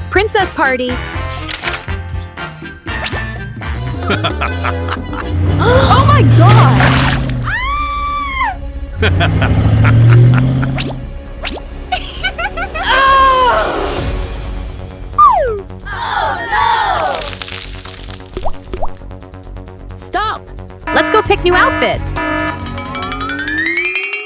Princess party! Oh my god! Stop! Let's go pick new outfits!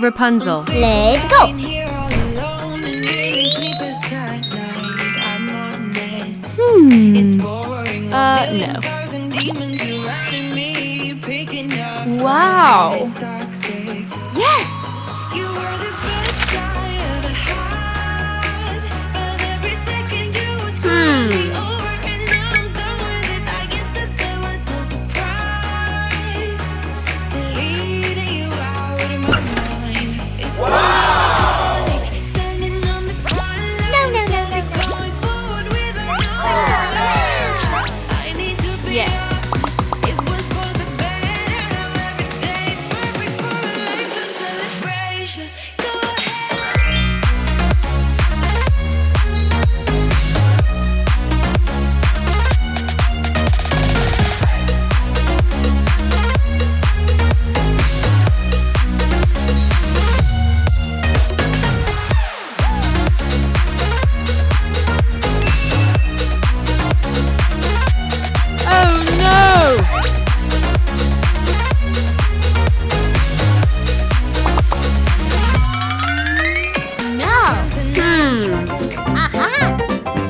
Rapunzel. Let's go! No. Wow! Yes!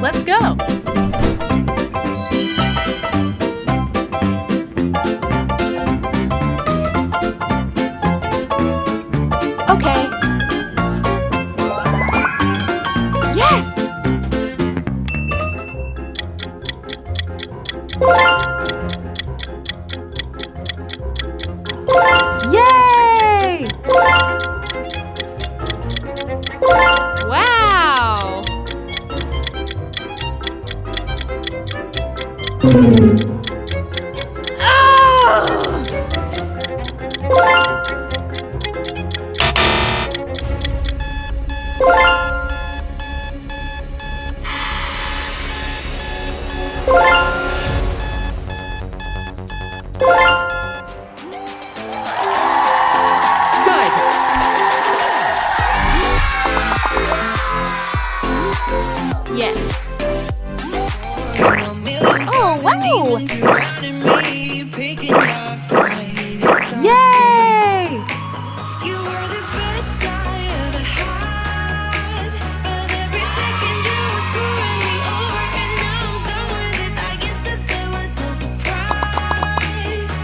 Let's go! Okay. Yes! Yay! Wow! Yes. Oh, wow! Yay! You were the best I ever had, but every second you were screwing me over, and now I'm done with it. I guess that there was no surprise.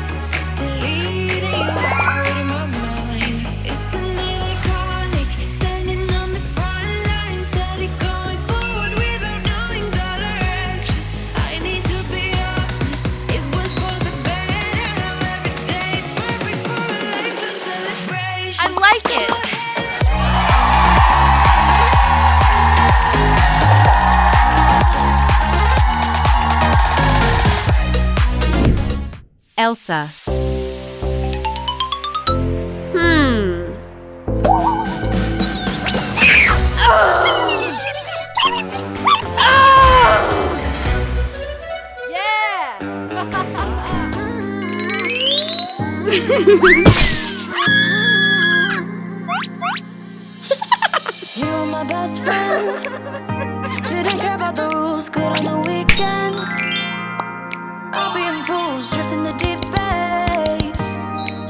Deleting you out of my mind. Isn't it iconic? Standing on the front line, steady going forward without knowing the direction. I need to be honest, it was for the better. Now every day is perfect for a lifelong celebration. I like it! Elsa. You were my best friend. Didn't care about the rules, good on the weekends. I'll be in fools, drifting to deep space.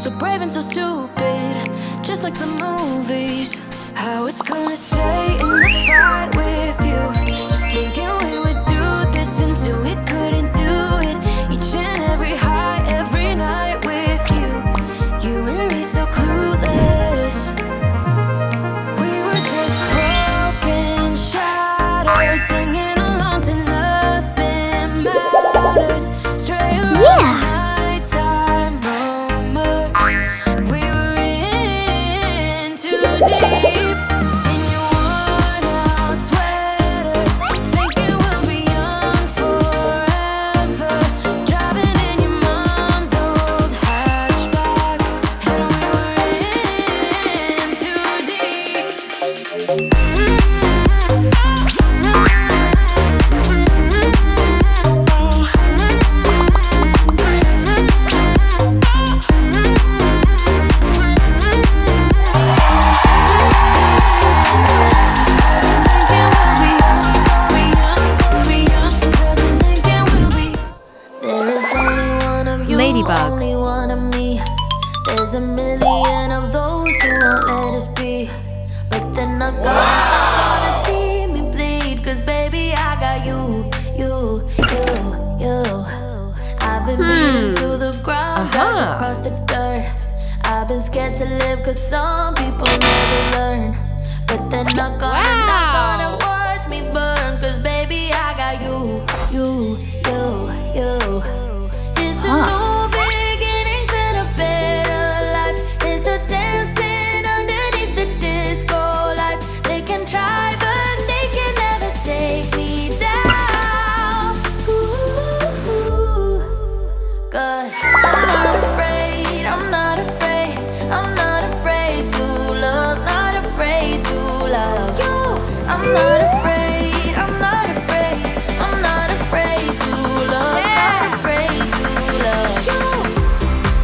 So brave and so stupid, just like the movies. How it's gonna stay in the fight with you. Just thinking we would do this until we couldn't do it. Each and every high, every night with you. You and me so clueless. We were just broken, shattered, singing along to nothing matters. Stray around nighttime rumors. We were in too deep. In your worn-out sweaters, thinking we'll be young forever. Driving in your mom's old hatchback, and we were in too deep. gonna see me bleed, 'cause baby, I got you. I've been beaten to the ground, dragged across the dirt. I've been scared to live, 'cause some people never learn. But they're not gonna watch me burn, 'cause baby, I got you. It's a new beginnings and a better life. It's the dancing underneath the disco lights. They can try, but they can never take me down. Ooh, 'cause I'm not afraid, I'm not afraid, I'm not afraid to love, not afraid to love you. I'm not afraid, I'm not afraid, I'm not afraid to love, not afraid to love you.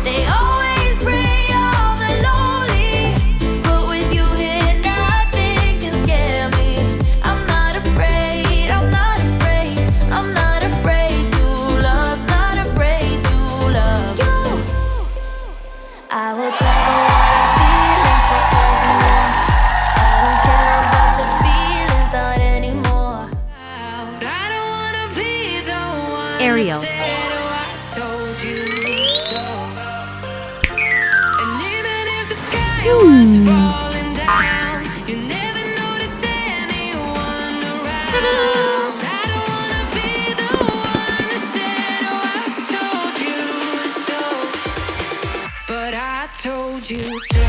They always bring all the lonely, but with you here, nothing can scare me. I'm not afraid, I'm not afraid, I'm not afraid to love, not afraid to love you. I will tell you what I'm feeling for everyone. I don't care about the feelings, not anymore. I don't wanna be the one Ariel. who said, "Oh, I told you so." And even if the sky was falling down, you never noticed anyone around. I don't wanna be the one who said, "Oh, I told you so." But I told you so.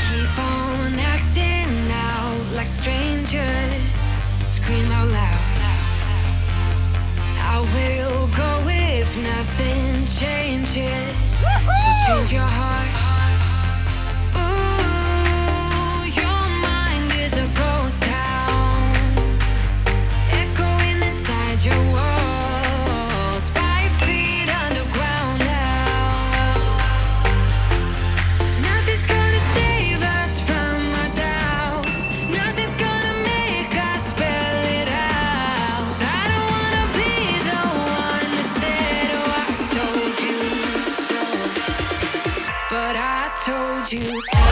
Keep on acting out like strangers. Scream out loud. I will go if nothing changes. So change your heart. Ooh, your mind is a ghost town, echoing inside your walls. 5 feet underground now. Nothing's gonna save us from our doubts. Nothing's gonna make us spell it out. I don't wanna be the one who said, "Oh, I told you so." But I told you so.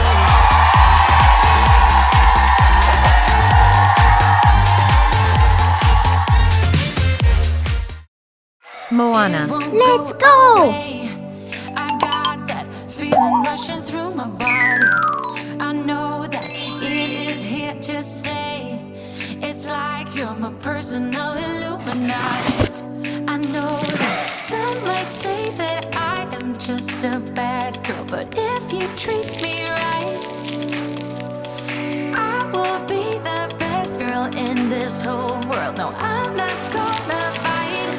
Moana. Let's go! I got that feeling rushing through my body. I know that it is here to stay. It's like you're my personal Illuminati. I know that some might say that I am just a bad girl, but if you treat me right, I will be the best girl in this whole world. No, I'm not gonna fight.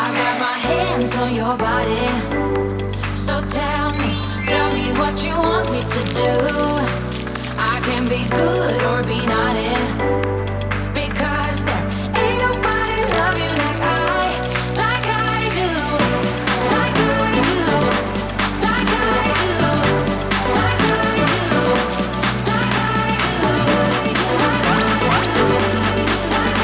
I got my hands on your body, so tell me what you want me to do. I can be good or be naughty, because there ain't nobody love you like I do, like I do, like I do, like I do, like I do, like I do, like I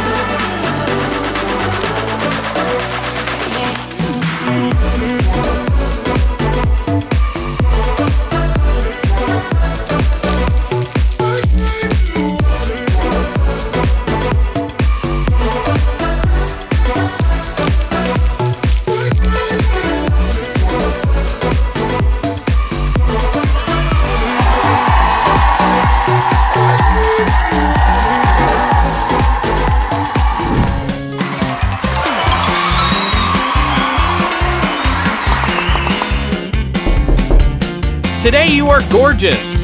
Today you are gorgeous.